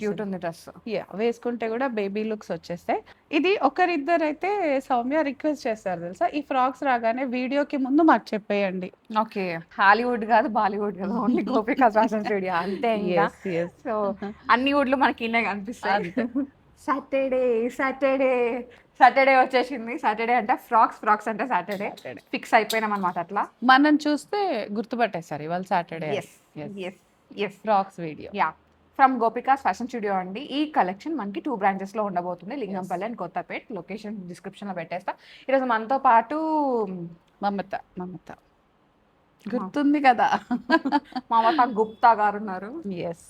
Cute ఉంది dress. Yeah వేసుకుంటే కూడా బేబీ లుక్స్ వచ్చేస్తాయి. ఇది ఒకరిద్దరు అయితే సౌమ్య రిక్వెస్ట్ చేస్తారు తెలుసా, ఈ ఫ్రాక్స్ రాగానే వీడియోకి ముందు మాకు చెప్పేయండి. ఓకే, హాలీవుడ్ కాదు బాలీవుడ్ కాదు, ఓన్లీ గోపికా ఫ్యాషన్ స్టూడియో అంతే. ఇంకా ఎస్ ఎస్ సో అన్ని వుడ్లు మనకి ఇన్నే కనిపిస్తాయి. సాటర్డే సాటర్డే సాటర్డే వచ్చేసింది. సాటర్డే అంటే ఫ్రాక్స్ అంటే సాటర్డే ఫిక్స్ అయిపోయినాం అనమాట. అట్లా మనం చూస్తే గుర్తుపట్టేస్తారు ఇవాళ Saturday. Yes yes yes frocks video ya, from Gopika's fashion studio అండి. ఈ కలెక్షన్ మనకి 2 branches లో ఉండబోతుంది, Lingampally and Kothapet. Location description లో పెట్టేస్తా. ఈరోజు మనతో పాటు మమత గుర్తుంది కదా. మమతా గుప్తా గారు ఉన్నారు. ఎస్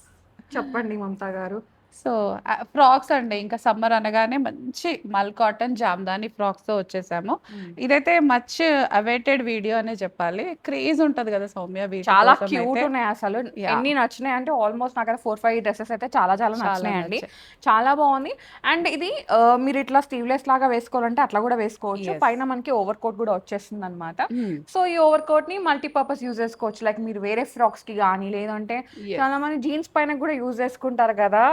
చెప్పండి మమతా గారు. సో ఫ్రాక్స్ అండి, ఇంకా సమ్మర్ అనగానే మంచి మల్ కాటన్ జామ్దాని ఫ్రాక్స్ తో వచ్చేసాము. ఇదైతే మచ్ అవైటెడ్ వీడియో అనే చెప్పాలి. క్రేజ్ ఉంటది కదా సౌమ్య, వీటి చాలా కోసం క్యూట్ అయితే. ఉన్నాయి అసలు. Yeah. ఎన్ని నచ్చినాయి అంటే ఆల్మోస్ట్ నాకు 4-5 డ్రెస్సెస్ అయితే చాలా చాలా నచ్చినాయండి. నచ్చాయి. చాలా బాగుంది. అండ్ ఇది మీరు ఇట్లా స్లీవ్లెస్ లాగా వేసుకోవాలంటే అట్లా కూడా వేసుకోవచ్చు. Yes. పైన మనకి ఓవర్ కోట్ కూడా వచ్చేస్తుంది అనమాట. Hmm. సో ఈ ఓవర్ కోట్ ని మల్టీపర్పస్ యూజ్ చేసుకోవచ్చు. లైక్ మీరు వేరే ఫ్రాక్స్ కి కానీ, లేదంటే Yes. చాలా మంది జీన్స్ పైన కూడా యూజ్ చేసుకుంటారు కదా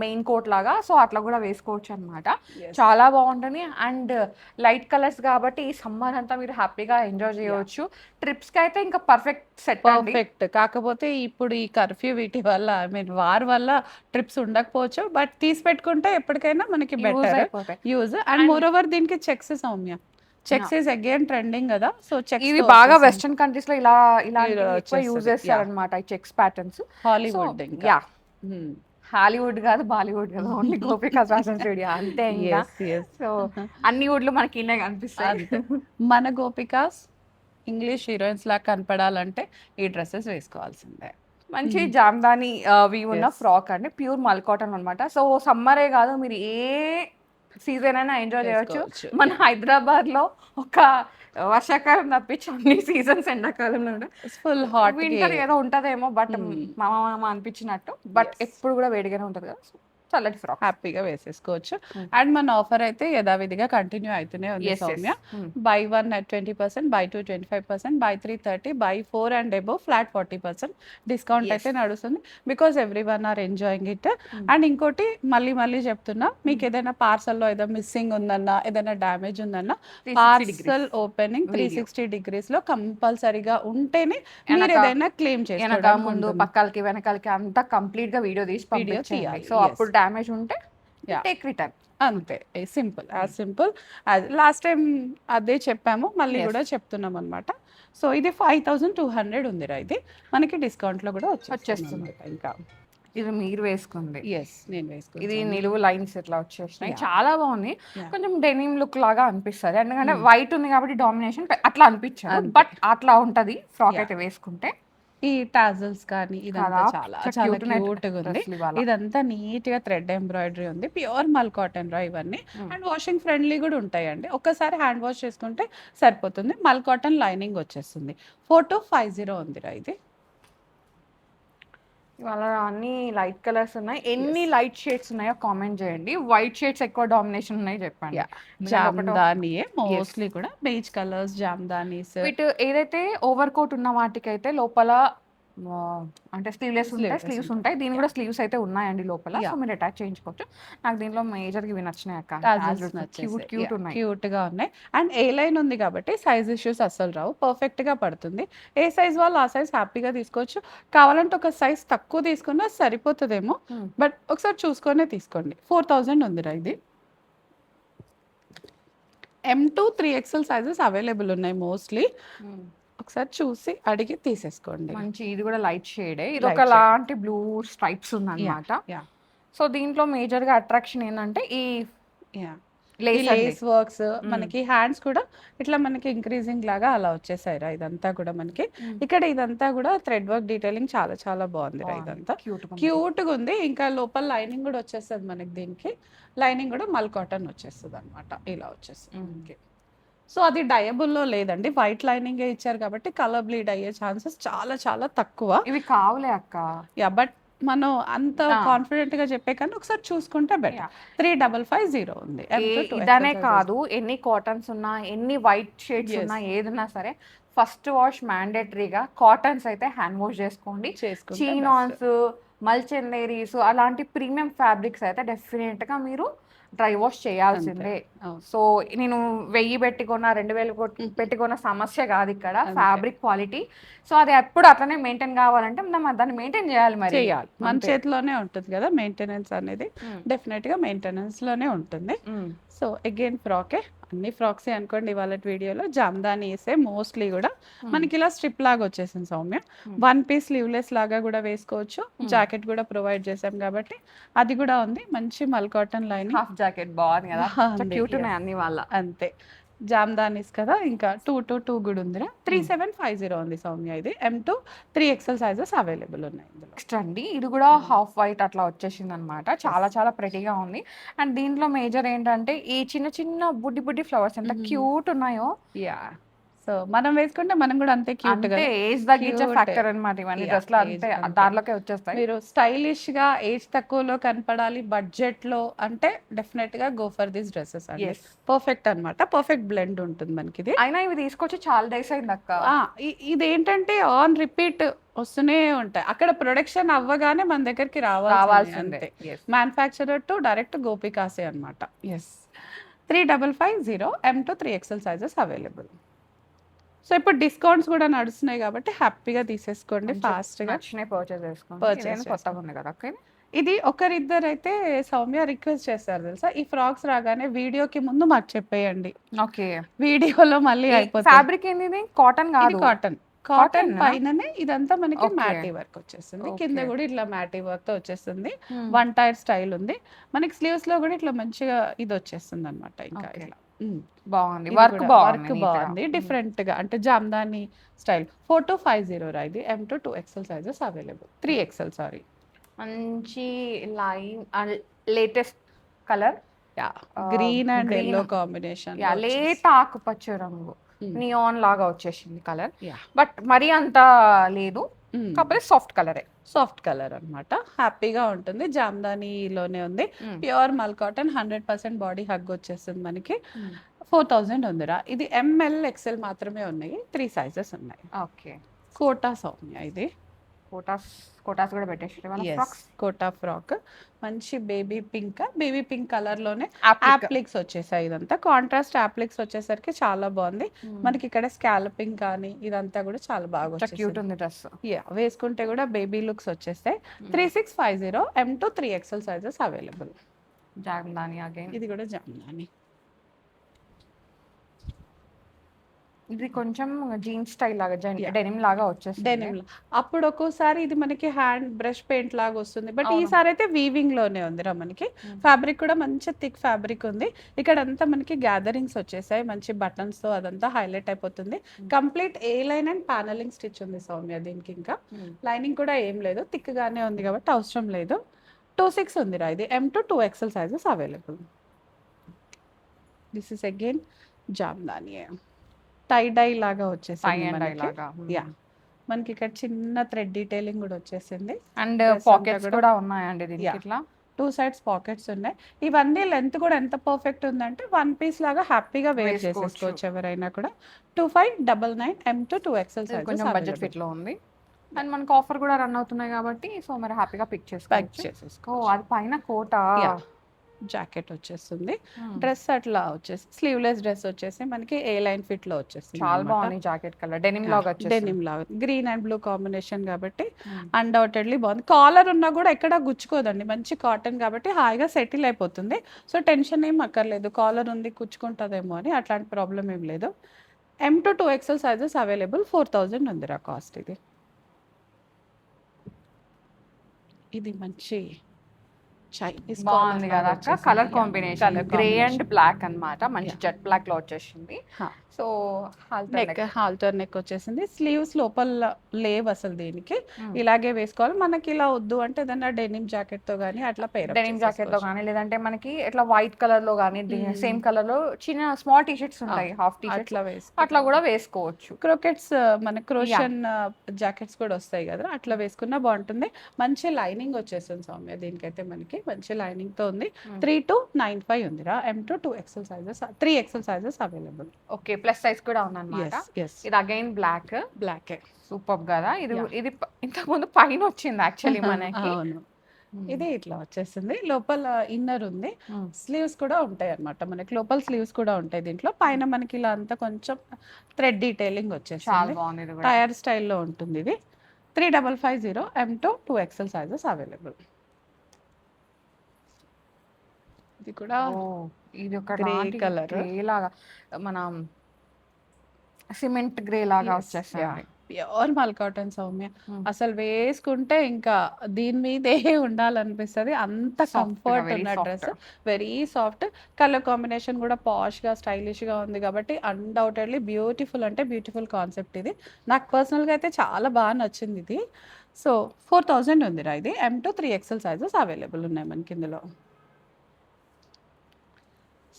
మెయిన్ కోట్ లాగా. సో అట్లా కూడా వేసుకోవచ్చు అనమాట. Yes. చాలా బాగుంటుంది. అండ్ లైట్ కలర్స్ కాబట్టి ఈ సమ్మర్ అంతా మీరు హ్యాపీగా ఎంజాయ్ చేయవచ్చు. ట్రిప్స్ కి అయితే ఇంకా పర్ఫెక్ట్ సెట్ అండి. పర్ఫెక్ట్. కాకపోతే ఇప్పుడు ఈ కర్ఫ్యూ వీటి వల్ల, ఐ మీన్ వార్ వల్ల ట్రిప్స్ ఉండకపోవచ్చు, బట్ తీసి పెట్టుకుంటే ఎప్పటికైనా మనకి Use బెటర్ అయిపోతాయి. యూజ్. అండ్ మోర్ ఓవర్ దీనికి checks Soumya, checks is again trending కదా. సో చెక్స్ ఇవి బాగా వెస్టర్న్ కంట్రీస్ లో ఇలా ఎక్కువ వచ్చేస్తది. యూజ్ చేస్తారు అనమాట, ఈ చెక్స్ ప్యాటర్న్స్. హాలీవుడ్ ఇంకా. యా, హాలీవుడ్ కాదు బాలీవుడ్ కాదు, ఓన్లీ గోపికా ఫ్యాషన్ స్టూడియో అంతే. ఇంకా సో అన్ని వుడ్లు మనకి ఇన్నే కనిపిస్తాయి. మన గోపికాస్ ఇంగ్లీష్ హీరోయిన్స్ లాగా కనపడాలంటే ఈ డ్రెస్సెస్ వేసుకోవాల్సిందే. మంచి జామ్దాని వీ ఉన్న ఫ్రాక్ అండి, ప్యూర్ మల్ కాటన్ అనమాట. సో సమ్మరే కాదు, మీరు ఏ సీజన్ అయినా ఎంజాయ్ చేయొచ్చు. వేసుకోవచ్చు. మన హైదరాబాద్ లో ఒక వర్షాకాలం తప్పించి అన్ని సీజన్స్ ఎండాకాలంలో ఫుల్ హాట్ వింటర్ ఏదో ఉంటదేమో, బట్ మామ అనిపించినట్టు. బట్ ఎప్పుడు కూడా వేడిగానే ఉంటది కదా. So, చల్లటి ఫ్రాక్ హ్యాపీగా వేసేసుకోవచ్చు. అండ్ మన ఆఫర్ అయితే యథావిధిగా కంటిన్యూ అవుతూనే ఉంది Soumya. By 1 at 20%, by 2 25%, by 3 30, by 4 and above flat 40% discount అయితే నడుస్తుంది. Because every one or enjoying it. And ఇంకోటి మళ్ళీ చెప్తున్నా, మీకు ఏదైనా పార్సల్లో ఏదో మిస్సింగ్ ఉందన్నా, ఏదైనా డ్యామేజ్ ఉందన్నా, పార్సల్ ఓపెనింగ్ 360 degrees లో కంపల్సరీగా ఉంటేనే మీరు ఏదైనా క్లెయిమ్ వెనక చేసుకోవడానికి ముందు ఉంటుంది. పక్కలకి వెనకాలకి అంతా కంప్లీట్ గా వీడియో తీసి తీయాలి. సో అప్పుడు డ్యామేజ్ ఉంటే టేక్ రిటర్న్. అంతే, simple as simple as last time అదే చెప్పాము, మళ్ళీ కూడా చెప్తున్నాం అనమాట. సో ఇది 5200 ఉందిరా, ఇది మనకి డిస్కౌంట్ లో కూడా వచ్చేస్తుంది. ఇంకా ఇది మీరు వేసుకుంది. ఎస్, నేను వేసుకున్నాను. ఇది నిలువు లైన్స్ ఇట్లా వచ్చేసినాయి, చాలా బాగుంది. Yeah. కొంచెం డెనిమ్ లుక్ లాగా అనిపిస్తుంది, ఎందుకంటే వైట్ ఉంది కాబట్టి డామినేషన్ అట్లా అనిపించదు. బట్ అట్లా ఉంటది ఫ్రాక్ అయితే వేసుకుంటే. ఈ టాజల్స్ కానీ ఇదంతా చాలా చాలా cute ఉన్నాయి క్యూట్ గా ఉంది. dress లు ఇవాళ. ఇదంతా నీట్ గా థ్రెడ్ ఎంబ్రాయిడరీ ఉంది, ప్యూర్ మల్ కాటన్ రా ఇవన్నీ. అండ్ వాషింగ్ ఫ్రెండ్లీ కూడా ఉంటాయండి, ఒక్కసారి హ్యాండ్ వాష్ చేసుకుంటే సరిపోతుంది. మల్ కాటన్ లైనింగ్ వచ్చేస్తుంది. 4250 ఉందిరా ఇది. ఇవాళ అన్ని లైట్ కలర్స్ ఉన్నాయి. ఎన్ని లైట్ షేడ్స్ ఉన్నాయో కామెంట్ చేయండి. వైట్ షేడ్స్ ఎక్కువ డామినేషన్ ఉన్నాయి చెప్పండి. జామ్దానియే మోస్ట్లీ కూడా బేజ్ కలర్స్, జామ్దానీస్. వీటి ఏదైతే ఓవర్ కోట్ ఉన్న వాటికైతే లోపల అంటే స్లీవ్లెస్ ఉంటాయి, స్లీవ్స్ ఉంటాయి. దీని కూడా స్లీవ్స్ అయితే ఉన్నాయండి లోపల, సో మీరు అటాచ్ చేయించుకోవచ్చు. నాకు దీనిలో మేజర్ గా ఇవి నచ్చినాయి అక్క, క్యూట్ ఉన్నాయి, క్యూట్ గా ఉన్నాయి. అండ్ ఏ లైన్ ఉంది కాబట్టి సైజ్ ఇష్యూస్ అస్సలు రావు, పర్ఫెక్ట్ గా పడుతుంది. ఏ సైజ్ వాళ్ళు ఆ సైజ్ హ్యాపీగా తీసుకోవచ్చు. కావాలంటే ఒక సైజ్ తక్కువ తీసుకున్నా సరిపోతుందేమో, బట్ ఒకసారి చూసుకొనే తీసుకోండి. 4000 ఉందిరా ఇది. M2 3XL సైజెస్ అవైలబుల్ ఉన్నాయి మోస్ట్లీ. ఒకసారి చూసి అడిగి తీసేసుకోండి. మంచి, ఇది కూడా లైట్ షేడే. ఇది ఒక లాంటి బ్లూ స్ట్రైప్స్ ఉంది అనమాట. సో దీంట్లో మేజర్ గా అట్రాక్షన్ ఏంటంటే ఈ లేస్ వర్క్స్, మనకి హ్యాండ్స్ కూడా ఇట్లా మనకి ఇంక్రీజింగ్ లాగా అలా వచ్చేసాయి రా. ఇదంతా కూడా మనకి ఇక్కడ ఇదంతా కూడా థ్రెడ్ వర్క్ డీటెయిలింగ్ చాలా చాలా బాగుంది రా. ఇదంతా క్యూట్ గా ఉంది. ఇంకా లోపల లైనింగ్ కూడా వచ్చేస్తుంది మనకి. దీనికి లైనింగ్ కూడా మల్ కాటన్ వచ్చేస్తుంది అనమాట, ఇలా వచ్చేస్తుంది. సో అది డయబుల్లో లేదండి, వైట్ లైనింగ్ ఇచ్చారు కాబట్టి కలర్ బ్లీడ్ అయ్యే ఛాన్సెస్ చాలా చాలా తక్కువ. ఇవి కావులే అక్క. యా, బట్ మనం అంత కాన్ఫిడెంట్ గా చెప్పే కానీ ఒకసారి చూసుకుంటే బెటర్. 3550 ఉంది. ఇదనే కాదు, ఎన్ని కాటన్స్ ఉన్నా, ఎన్ని వైట్ షేడ్స్ ఉన్నా, ఏదన్నా సరే ఫస్ట్ వాష్ మ్యాండేటరీగా. కాటన్స్ అయితే హ్యాండ్ వాష్ చేసుకోండి. చీనాన్స్, మల్చెందేరీస్ అలాంటి ప్రీమియం ఫ్యాబ్రిక్స్ అయితే డెఫినెట్ గా మీరు డ్రై వాష్ చేయాల్సిందే. సో నేను 1000 పెట్టుకున్న 2000 పెట్టుకున్న సమస్య కాదు ఇక్కడ, ఫ్యాబ్రిక్ క్వాలిటీ. సో అది ఎప్పుడు అట్లనే మెయింటైన్ కావాలంటే మనం దాన్ని మెయింటైన్ చేయాలి, మరి చేయాలి. మన చేతిలోనే ఉంటుంది కదా మెయింటెనెన్స్ అనేది, డెఫినెట్ గా మెయింటెనెన్స్ లోనే ఉంటుంది. సో అగైన్ ఫ్రాకే, అన్ని ఫ్రాక్సే అనుకోండి ఇవాళ వీడియోలో. జామ్దాని వేసే మోస్ట్లీ కూడా మనకి ఇలా స్ట్రిప్ లాగా వచ్చేసింది సౌమ్య. 1 పీస్ స్లీవ్లెస్ లాగా కూడా వేసుకోవచ్చు. జాకెట్ కూడా ప్రొవైడ్ చేసాం కాబట్టి అది కూడా ఉంది. మంచి మల్ కాటన్ లైనింగ్, హాఫ్ జాకెట్ బాగుంది కదా, క్యూట్ ఉన్నాయి అన్ని వాళ్ళ. అంతే జామ్దానీస్ కదా. ఇంకా 2 to 2 కూడా ఉందిరా. 3750 ఉంది సౌమ్య. ఇది M2 3XL సైజెస్ అవైలబుల్ ఉన్నాయి ఇందులో. నెక్స్ట్ అండి, ఇది కూడా హాఫ్ వైట్ అట్లా వచ్చేసింది అనమాట. చాలా చాలా ప్రెటీగా ఉంది. అండ్ దీంట్లో మేజర్ ఏంటంటే ఈ చిన్న చిన్న బుడ్డి బుడ్డి ఫ్లవర్స్ ఎంత క్యూట్ ఉన్నాయో. యా, సో మనం వేసుకుంటే మనం కూడా అంతే క్యూట్ గా, ఏజ్ తగ్గించే ఫ్యాక్టర్ అన్నమాట ఇవన్నీ డ్రెస్లు, అంతే దారిలోకే వచ్చేస్తాయి. మీరు స్టైలిష్ గా ఏజ్ తక్కువలో కనపడాలి బడ్జెట్ లో అంటే డెఫినెట్ గా గో ఫర్ దిస్ డ్రెస్సెస్ అండి. పర్ఫెక్ట్ అన్నమాట, పర్ఫెక్ట్ బ్లెండ్ ఉంటుంది మనకి ఇది. అయినా ఇవి తీసుకొచ్చి చాలా డేస్ అయింది అక్క. ఇది ఏంటంటే ఆన్ రిపీట్ వస్తూనే ఉంటాయి. అక్కడ ప్రొడక్షన్ అవ్వగానే మన దగ్గరికి రావాల్సిందే. మ్యానుఫ్యాక్చరర్ టు డైరెక్ట్ గోపికాసే అన్నమాట. 3550 M2 3XL sizes available. So ఇప్పుడు డిస్కౌంట్స్ కూడా నడుస్తున్నాయి కాబట్టి హ్యాపీగా తీసేసుకోండి, ఫాస్ట్ గా పర్చేస్ చేసుకోండి. కొత్తగా ఉంది కదా అక్క. ఇది ఒకరిద్దరు అయితే సౌమ్య రిక్వెస్ట్ చేస్తారు తెలుసా, ఈ ఫ్రాక్స్ రాగానే వీడియోకి ముందు మాకు చెప్పేయండి. ఓకే, వీడియోలో మళ్ళీ అయిపోతుంది. ఫ్యాబ్రిక్ ఏంది? కాటన్ కాదు, కాటన్ పైననే ఇదంతా మనకి మ్యాటీ వర్క్ వచ్చేస్తుంది. కింద కూడా ఇట్లా మ్యాటీ వర్క్ తో వచ్చేస్తుంది. 1 టైర్ స్టైల్ ఉంది మనకి. స్లీవ్స్ లో కూడా ఇట్లా మంచిగా ఇది వచ్చేస్తుంది అనమాట. ఇంకా ఇట్లా బాగుంది, వర్క్ బాగుంది డిఫరెంట్ గా, అంటే జామ్దాని స్టైల్. 4250 రా ఇది. M2 2XL sizes available. 3XL sorry. మంచి line latest colour, green and yellow combination, light ఆకుపచ్చ రంగు, నియాన్ లాగా వచ్చేసింది కలర్. బట్ మరీ అంత లేదు, కాకపోతే సాఫ్ట్ కలరే. సాఫ్ట్ కలర్ అన్నమాట. హ్యాపీగా ఉంటుంది. జామ్దానిలోనే ఉంది. ప్యూర్ మల్ కాటన్, 100% బాడీ హగ్ వచ్చేస్తుంది మనకి. 4000 ఉందిరా. ఇది ML XL మాత్రమే ఉన్నాయి. 3 సైజెస్ ఉన్నాయి. ఓకే, కోటా సౌమ్య ఇది. కోటాస్ కూడా పెట్టేసి కోటా ఫ్రాక్, మంచి బేబీ పింక్ కలర్ లోనే అప్లిక్స్ వచ్చేసాయి. ఇదంతా కాంట్రాస్ట్ అప్లిక్స్ వచ్చేసరికి చాలా బాగుంది. మనకి ఇక్కడ స్కాలపింగ్ కానీ ఇదంతా కూడా చాలా బాగా వచ్చేసింది డ్రెస్. వేసుకుంటే కూడా బేబీ లుక్స్ వచ్చేస్తాయి. 3650 M2 3XL sizes available. Jamdani again, ఇది కూడా జామ్దాని. ఇది కొంచెం జీన్స్ స్టైల్ లాగా, డెనిమ్ లాగా వచ్చేస్తుంది. డెనిమ్ అప్పుడు ఒక్కోసారి ఇది మనకి హ్యాండ్ బ్రష్ పెయింట్ లాగా వస్తుంది, బట్ ఈసారి అయితే వీవింగ్ లోనే ఉందిరా. మనకి ఫ్యాబ్రిక్ కూడా మంచి థిక్ ఫ్యాబ్రిక్ ఉంది. ఇక్కడ అంతా మనకి గ్యాదరింగ్స్ వచ్చేసాయి, మంచి బటన్స్ తో అదంతా హైలైట్ అయిపోతుంది. Complete A line and panelling stitch ఉంది సౌమ్య దీనికి. ఇంకా లైనింగ్ కూడా ఏం లేదు, థిక్ గానే ఉంది కాబట్టి అవసరం లేదు. 26 ఉందిరా ఇది. M2 2XL sizes available. This is again Jamdani. Tie dye లాగా వచ్చేసింది మనకి. ఇక్కడ చిన్న థ్రెడ్ డీటెయిలింగ్ కూడా వచ్చేసింది. అండ్ పాకెట్స్ కూడా ఉన్నాయండి దీనికి. ఇట్లా 2 సైడ్స్ పాకెట్స్ ఉన్నాయి. ఇవన్నీ లెంత్ కూడా ఎంత పర్ఫెక్ట్ ఉందంటే 1 పీస్ లాగా హ్యాపీగా వేర్ చేసేసుకోవచ్చు ఎవరైనా కూడా. 2599 M2 2XL సైజ్, కొంచెం బడ్జెట్ ఫిట్ లో ఉంది. అండ్ మనకు ఆఫర్ కూడా రన్ అవుతున్నాయి కాబట్టి సో మరి హ్యాపీగా పిక్ చేసుకోవచ్చు. అది పైన కోట జాకెట్ వచ్చేస్తుంది. డ్రెస్ అట్లా వచ్చేసి స్లీవ్లెస్ డ్రెస్ వచ్చేసి మనకి ఏ లైన్ ఫిట్ లో వచ్చేస్తుంది. చాలా బాగుంది జాకెట్ కలర్, డెనిమ్ లాగా గ్రీన్ అండ్ బ్లూ కాంబినేషన్ కాబట్టి అన్డౌటెడ్లీ బాగుంది. కాలర్ ఉన్నా కూడా ఎక్కడ గుచ్చుకోదండి, మంచి కాటన్ కాబట్టి హాయిగా సెటిల్ అయిపోతుంది. సో టెన్షన్ ఏం అక్కర్లేదు, కాలర్ ఉంది గుచ్చుకుంటుందేమో అని, అట్లాంటి ప్రాబ్లం ఏం లేదు. M2 2XL sizes available. 4000 ఉందిరా కాస్ట్. ఇది మంచి చైనీస్ బాగుంది కదా అక్క. Colour combination grey and black అన్నమాట, మంచి జెట్ బ్లాక్ లో వచ్చేసింది. సో హాల్టర్ నెక్ వచ్చేసింది. స్లీవ్స్ లోపల లేవు అసలు దీనికి, ఇలాగే వేసుకోవాలి. మనకి ఇలా వద్దు అంటే ఏదైనా డెనిమ్ జాకెట్ తో గానీ అట్లా డెనిమ్ జాకెట్ తో గానీ, లేదంటే మనకి ఇట్లా వైట్ కలర్ లో గానీ సేమ్ కలర్ లో చిన్న స్మాల్ టీ షర్ట్స్ ఉంటాయి, హాఫ్ టీ షర్ట్స్, అట్లా కూడా వేసుకోవచ్చు. క్రోకెట్స్ మన క్రోషన్ జాకెట్స్ కూడా వస్తాయి కదా, అట్లా వేసుకున్నా బాగుంటుంది. మంచి లైనింగ్ వచ్చేస్తుంది సౌమ్య దీనికైతే మనకి. మంచి లైనింగ్ తో ఉంది. 3295 ఉందిరా. M2 2XL sizes 3XL sizes available. Okay, plus size కూడా ఉందన్నమాట. ఇది అగైన్ బ్లాక్. సూపర్ కదా. ఇది ఇంతకు ముందు పైన వచ్చింది యాక్చువల్లీ మనకి. అవును, ఇది ఇట్లా వచ్చేస్తుంది. లోపల ఇన్నర్ ఉంది, స్లీవ్స్ కూడా ఉంటాయి అన్నమాట. మనకి లోపల స్లీవ్స్ కూడా ఉంటాయి దీంట్లో. పైన మనకి ఇలా అంతా కొంచెం థ్రెడ్ డీటెయిలింగ్ వచ్చేస్తుంది. టైర్ స్టైల్లో ఉంటుంది ఇది. 3550 M2 2XL సైజెస్ అవైలబుల్. ఇది కూడా ఇది ఒక గ్రే కలర్, గ్రే లాగా, మనం సిమెంట్ గ్రే లాగా వచ్చేస్తుంది. ప్యూర్ మల్ కాటన్ సౌమ్య. అసలు వేసుకుంటే ఇంకా దీని మీదే ఉండాలనిపిస్తుంది, అంత కంఫర్ట్ ఉన్న dress. Very soft. Colour combination కూడా పాష్ గా స్టైలిష్ గా ఉంది కాబట్టి అన్డౌటెడ్లీ బ్యూటిఫుల్ అంటే బ్యూటిఫుల్ కాన్సెప్ట్ ఇది. నాకు పర్సనల్ గా అయితే చాలా బాగా నచ్చింది ఇది. సో 4000 ఉందిరా ఇది. M2 3XL సైజెస్ అవైలబుల్ ఉన్నాయి మనకి ఇందులో.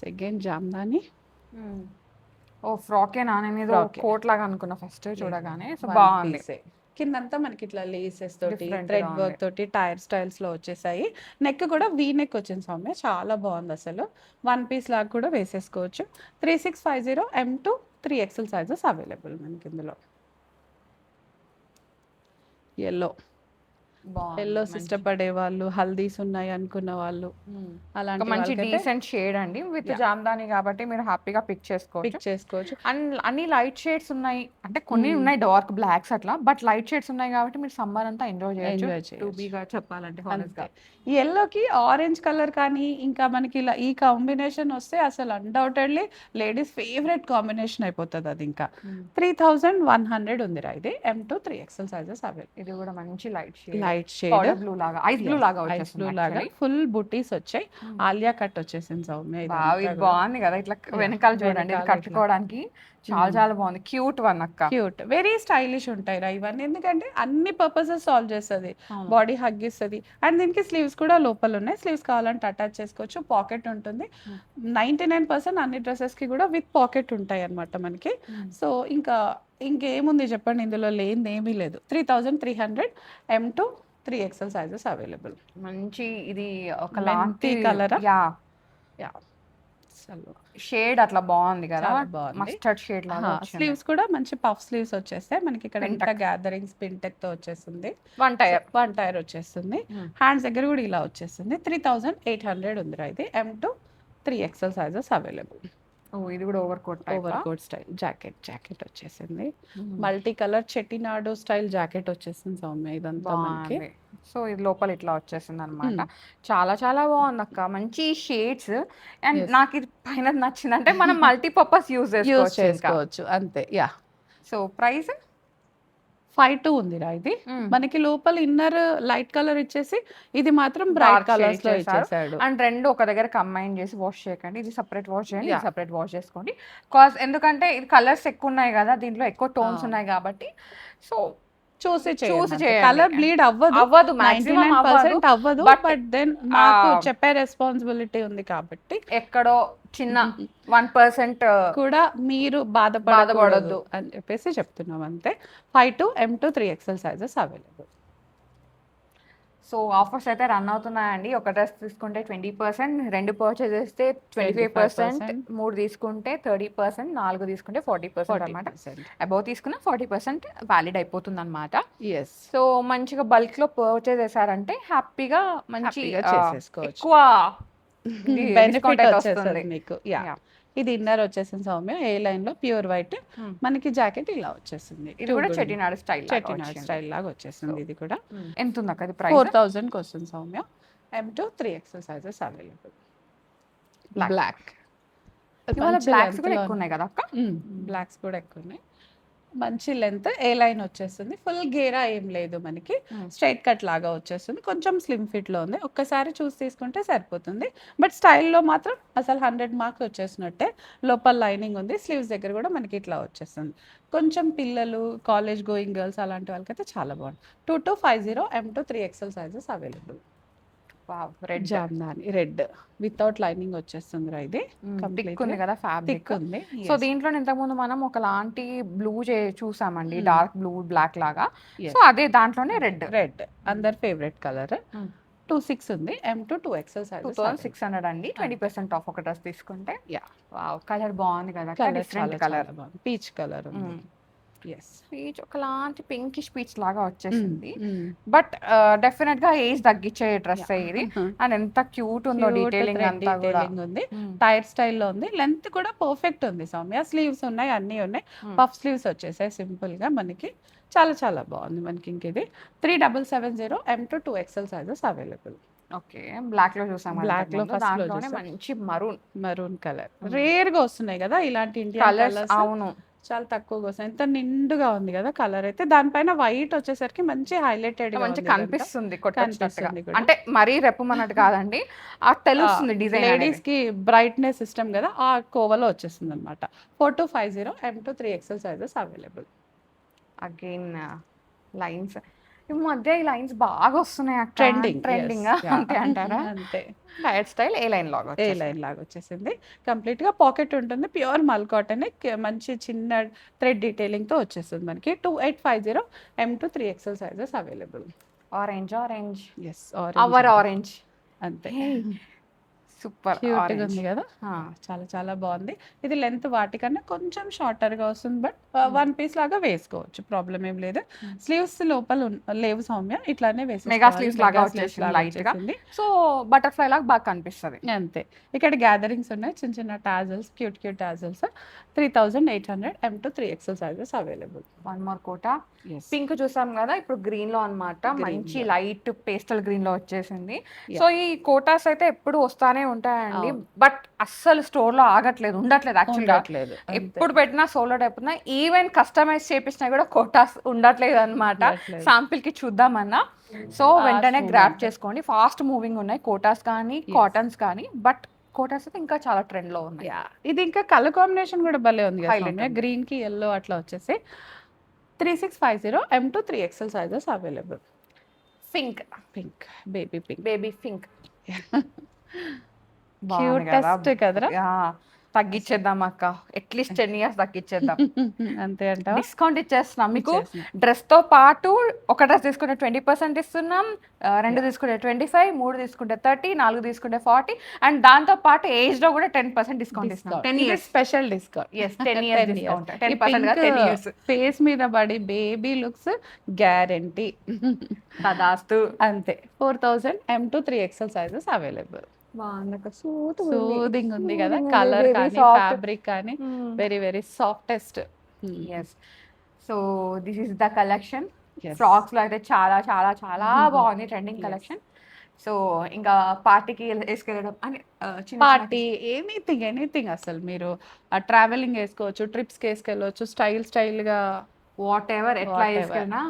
సెకండ్ జామ్దాని. ఫ్రాకేనా? నేను ఏదో కోట్ లాగా అనుకున్నా ఫస్ట్ చూడగానే. సో బాగుంది. కిందంతా మనకి ఇట్లా లేసెస్ తోటి థ్రెడ్ వర్క్ తోటి టైర్ స్టైల్స్ లో వచ్చేసాయి. నెక్ కూడా వీ నెక్ వచ్చింది సౌమ్య, చాలా బాగుంది అసలు. 1 పీస్ లాగా కూడా వేసేసుకోవచ్చు. 3650 M2 3XL సైజెస్ అవైలబుల్ మనకి ఇందులో. ఎల్లో ఇష్టపడే వాళ్ళు, హల్దీస్ ఉన్నాయి అనుకున్న వాళ్ళు, అలాంటి మంచి డీసెంట్ షేడ్ అండి. విత్ జామ్దాని కాబట్టి మీరు హ్యాపీగా పిక్ చేసుకోవచ్చు. అండ్ అన్ని లైట్ షేడ్స్ ఉన్నాయి, అంటే కొన్ని ఉన్నాయి డార్క్ బ్లాక్స్ అట్లా, బట్ లైట్ షేడ్స్ ఉన్నాయి కాబట్టి మీరు సమ్మర్ అంతా ఎంజాయ్ చేయొచ్చు. టు బీగా చెప్పాలంటే హానెస్ట్ గా ఈ ఎల్లోకి ఆరెంజ్ కలర్ కానీ ఇంకా మనకి ఇలా ఈ కాంబినేషన్ వస్తే అసలు అన్డౌటెడ్లీ లేడీస్ ఫేవరెట్ కాంబినేషన్ అయిపోతుంది అది. ఇంకా 3100 ఉందిరా ఇది. M2 3XL sizes available. ఇది కూడా మంచి లైట్ షేడ్ బ్లూ లాగా, ఐస్ బ్లూ లాగా ఫుల్ బుటీస్ వచ్చాయి. ఆలియా కట్ వచ్చేసింది సౌమ్య. ఇది బాగుంది కదా, ఇట్లా వెనకాల చూడండి, ఇది కట్టుకోవడానికి చాలా బాగుంది. క్యూట్ వన్ అక్క, క్యూట్ వెరీ స్టైలిష్ ఉంటాయి రా ఇవన్నీ. ఎందుకంటే అన్ని పర్పసెస్ సాల్వ్ చేస్తుంది, బాడీ హగ్ ఇస్తుంది. అండ్ దీనికి స్లీవ్స్ కూడా లోపల ఉన్నాయి. స్లీవ్స్ కావాలంటే అటాచ్ చేసుకోవచ్చు. పాకెట్ ఉంటుంది. 99% అన్ని డ్రెస్సెస్ కి కూడా విత్ పాకెట్ ఉంటాయి అన్నమాట మనకి. సో ఇంకేముంది చెప్పండి, ఇందులో లేనిది ఏమీ లేదు. 3300 M2 3XL సైజెస్ అవైలబుల్. మంచి ఇది ఒక లాంటి కలర్ షేడ్ అట్లా బాగుంది కదా, మస్టర్డ్ షేడ్ లాగా. స్లీవ్స్ కూడా మంచి పఫ్ స్లీవ్స్ వచ్చేస్తాయి మనకి. ఇక్కడ ఇంత గ్యాదరింగ్స్ పిన్టెక్ తో వచ్చేస్తుంది. వన్ టైర్ వచ్చేస్తుంది. హ్యాండ్స్ దగ్గర కూడా ఇలా వచ్చేస్తుంది. 3800 ఉందిరా ఇది. M2 3XL sizes available. ఇది కూడా ఓవర్ కోట్ స్టైల్ జాకెట్ వచ్చేసింది. Multi colour Chettinad style jacket వచ్చేసింది సౌమ్య ఇదంతా మనకి. సో ఇది లోపల ఇట్లా వచ్చేసింది అనమాట. చాలా బాగుంది అక్క, మంచి షేడ్స్. అండ్ నాకు ఇది పైన నచ్చింది అంటే మనం మల్టీపర్పస్ యూజ్ చేసుకోవచ్చు అంతే. సో ప్రైస్ 52 ఉందిరా ఇది. మనకి లోపల ఇన్నర్ లైట్ కలర్ ఇచ్చేసి ఇది మాత్రం బ్రైట్ కలర్స్ లో ఇచ్చేసాడు. అండ్ రెండు ఒక దగ్గర కంబైన్ చేసి వాష్ చేయకండి. ఇది సెపరేట్ వాష్ చేయండి, సెపరేట్ వాష్ చేసుకోండి. కాజ్ ఎందుకంటే ఇది కలర్స్ ఎక్కువ ఉన్నాయి కదా, దీంట్లో ఎక్కువ టోన్స్ ఉన్నాయి కాబట్టి. సో చూసి కలర్ బ్లీడ్ అవ్వదు 99% అవ్వదు. బట్ దెన్ మాకు చెప్పే రెస్పాన్సిబిలిటీ ఉంది కాబట్టి ఎక్కడో చిన్న 1% కూడా మీరు బాధపడద్దు అని చెప్పేసి చెప్తున్నాం అంతే. 52 M2 3XL sizes available. So offers అయితే రన్ అవుతున్నాయండి. ఒక డ్రెస్ తీసుకుంటే 20%, 2 పర్చేజ్ చేస్తే 25%, 3 తీసుకుంటే 30%, 4 తీసుకుంటే 40% అనమాట. అబౌవ్ తీసుకున్న 40% వ్యాలిడ్ అయిపోతుంది అనమాట. సో మంచిగా బల్క్ లో పర్చేజ్ చేశారంటే హ్యాపీగా మంచి ఎక్కువ బెనిఫిట్ వస్తుంది మీకు. ఇది ఇన్నర్ వచ్చేసింది సౌమ్య, ఏ లైన్ లో ప్యూర్ వైట్. మనకి జాకెట్ ఇలా వచ్చేసింది. ఇది కూడా చెట్టినాడు స్టైల్ లాగా వచ్చేసింది. ఇది కూడా ఎంత ఉంది అక్క? ఇది ప్రైస్ 4000 కి వస్తుంది Soumya. M2 3XL sizes available. Black blacks కూడా ఎక్కువ ఉన్నాయి కదా అక్క? బ్లాక్స్ కూడా ఎక్కువ ఉన్నాయి. మంచి లెంత్ ఏ లైన్ వచ్చేస్తుంది. ఫుల్ గేరా ఏం లేదు మనకి, స్ట్రైట్ కట్ లాగా వచ్చేస్తుంది. కొంచెం స్లిమ్ ఫిట్ లో ఉంది. ఒక్కసారి చూసి తీసుకుంటే సరిపోతుంది. బట్ స్టైల్లో మాత్రం అసలు 100 మార్క్స్ వచ్చేసినట్టే. లోపల లైనింగ్ ఉంది. స్లీవ్స్ దగ్గర కూడా మనకి ఇట్లా వచ్చేస్తుంది. కొంచెం పిల్లలు, కాలేజ్ గోయింగ్ గర్ల్స్ అలాంటి వాళ్ళకైతే చాలా బాగుంది. 2250 M2 3XL sizes available. Red Jamdani red without lining వచ్చేస్తుంది. ఇది థిక్ ఉంది కదా, ఫ్యాబ్రిక్ ఉంది. సో దీంట్లో ఇంతకుముందు మనం ఒకలాంటి బ్లూ చూసామండి, డార్క్ బ్లూ బ్లాక్ లాగా. సో అదే దాంట్లోనే రెడ్ అందరి ఫేవరెట్ కలర్. 26 ఉంది, M to 2XL సైజ్ 2600 అండి. 20% ఆఫ్ ఒక డ్రెస్ తీసుకుంటే. యా, వావ్, కలర్ బాగుంది కదా, కలర్ డిఫరెంట్ చాలా కలర్. చాలా బాగుంది, పీచ్ కలర్ ఉంది. ఎస్, పీచ్ ఒకలాంటి పింకిష్ పీచ్ లాగా వచ్చేసింది. బట్ డెఫినెట్ గా ఏజ్ తగ్గించే డ్రెస్ ఇది. అండ్ ఎంత క్యూట్ ఉందో, డీటెయిలింగ్ అంతా కూడా ఉంది. టైర్ స్టైల్లో ఉంది, లెంత్ కూడా పర్ఫెక్ట్ ఉంది సౌమ్య. స్లీవ్స్ ఉన్నాయి, అన్నీ ఉన్నాయి. పఫ్ స్లీవ్స్ వచ్చేసాయి సింపుల్ గా మనకి. చాలా చాలా బాగుంది మనకి. ఇంక ఇది 3770 M to 2XL sizes available. Okay, black లో చూసాం, బ్లాక్ లో ఫస్ట్ లో దాంట్లోనే మంచి మరూన్ కలర్. రేర్ గా వస్తున్నాయి కదా ఇలాంటి ఇండియన్ కలర్స్, అవును, చాలా తక్కువగా వస్తాయి. ఎంత నిండుగా ఉంది కదా కలర్ అయితే. దానిపైన వైట్ వచ్చేసరికి మంచి హైలైటెడ్ మంచి కనిపిస్తుంది కొట్టొచ్చినట్టుగా. కనిపిస్తుంది. అంటే మరీ రెప్పమన్నట్టు కాదండి, ఆ తెలుస్తుంది డిజైన్. లేడీస్ కి బ్రైట్నెస్ సిస్టమ్ కదా, ఆ కోవలో వచ్చేస్తుంది అనమాట. 4250 M to 3XL sizes available. Again lines, ఈ మధ్య ఈ లైన్స్ బాగా వస్తున్నాయి అక్క. ట్రెండింగ్ అంతే అంటారా? అంతే. హెయిర్ స్టైల్ ఏ లైన్ లాగా ఏ లైన్ లాగా వచ్చేసింది. కంప్లీట్ గా పాకెట్ ఉంటుంది, ప్యూర్ మల్ కాటన్, మంచి చిన్న థ్రెడ్ డీటెయిలింగ్ తో వచ్చేస్తుంది మనకి. 2850 M to 3XL sizes available. Orange yes, our orange, అంతే. సూపర్ క్యూట్ గా ఉంది కదా, చాలా చాలా బాగుంది. ఇది లెంత్ వాటికన్నా కొంచెం షార్టర్ గా వస్తుంది, బట్ వన్ పీస్ లాగా వేసుకోవచ్చు, ప్రాబ్లం ఏం లేదు. స్లీవ్స్ లోపల లేవు సౌమ్య, ఇట్లానే మెగా స్లీవ్స్ లాగా వచ్చేసింది లైట్ గా. సో బటర్ఫ్లై లాగా బాగా కనిపిస్తుంది. అంతే. ఇక్కడ గ్యాదరింగ్స్ ఉన్నాయి, చిన్న చిన్న tassels, cute tassels. 3800 M to 3XL sizes available. One more Kota, pink చూసాం కదా, ఇప్పుడు గ్రీన్ లో అన్నమాట. మంచి లైట్ పేస్టల్ గ్రీన్ లో వచ్చేసింది. సో ఈ కోటాస్ అయితే ఎప్పుడు వస్తానే ఉంటాయండి, బట్ అస్సలు స్టోర్ లో ఆగట్లేదు, ఉండట్లేదు యాక్చువల్గా. ఎప్పుడు పెట్టినా సోల్డ్ అయిపోతున్నాయి. ఈవెన్ కస్టమైజ్ చేపించినా కూడా కోటాస్ ఉండట్లేదు అన్నమాట. శాంపిల్ కి చూద్దామన్నా. సో వెంటనే గ్రాప్ చేసుకోండి, ఫాస్ట్ మూవింగ్ ఉన్నాయి కోటాస్ కానీ కాటన్స్ కానీ. బట్ కోటాస్ అయితే ఇంకా చాలా ట్రెండ్ లో ఉన్నాయి. ఇది ఇంకా కలర్ కాంబినేషన్ కూడా భలే ఉంది కదా, గ్రీన్ కి ఎల్లో అట్లా వచ్చేసి. 3650 M to 3XL sizes available. Pink baby pink cutest కదరా. తగ్గించేద్దాం అక్క, అట్లీస్ట్ 10 years తగ్గించేద్దాం. అంతే అంట. డిస్కౌంట్ ఇచ్చేస్తున్నాం మీకు. డ్రెస్ తో పాటు ఒక డ్రెస్ తీసుకుంటే 20% ఇస్తున్నాం, 2 తీసుకుంటే 25, 3 తీసుకుంటే 30, 4 తీసుకుంటే 40, అండ్ దాంతో పాటు ఏజ్ లో కూడా 10% డిస్కౌంట్ ఇస్తున్నాం. 10 years special discount. 10 years discount. 10% గా 10 years. ఫేస్ మీద పడి బేబీ లుక్స్ గ్యారంటీ. తదాస్తు. అంతే. 4000 M to 3XL sizes available. Soothing ఉంది కదా, కలర్ కానీ ఫ్యాబ్రిక్ కానీ very very softest. Yes. So this is the collection. Frocks లో అయితే చాలా చాలా చాలా బాగుంది, ట్రెండింగ్ కలెక్షన్. సో ఇంకా పార్టీకి వేసుకెళ్ళడం అని, పార్టీ ఎనీథింగ్ అసలు మీరు ట్రావెలింగ్ వేసుకోవచ్చు, ట్రిప్స్కి వేసుకెళ్ళవచ్చు, స్టైల్ గా వాట్ ఎవర్ ఎట్లా వేసుకెళ్ళినా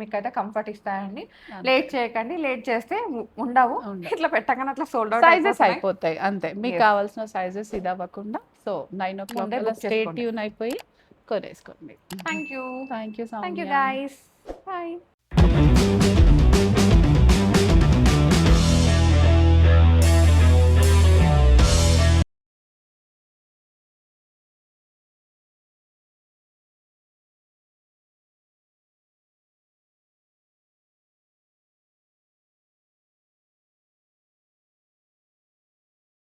మీకైతే కంఫర్ట్ ఇస్తాయండి. లేట్ చేయకండి, లేట్ చేస్తే ఉండవు. ఇట్లా పెట్టగానే అట్లా సోల్డ్ అవుట్ సైజెస్ అయిపోతాయి అంతే. మీకు కావాల్సిన సైజెస్ ఇది అవ్వకుండా. సో 9 o'clock స్టే ట్యూన్ అయిపోయి కొనేసుకోండి. Thank you guys. బాయ్.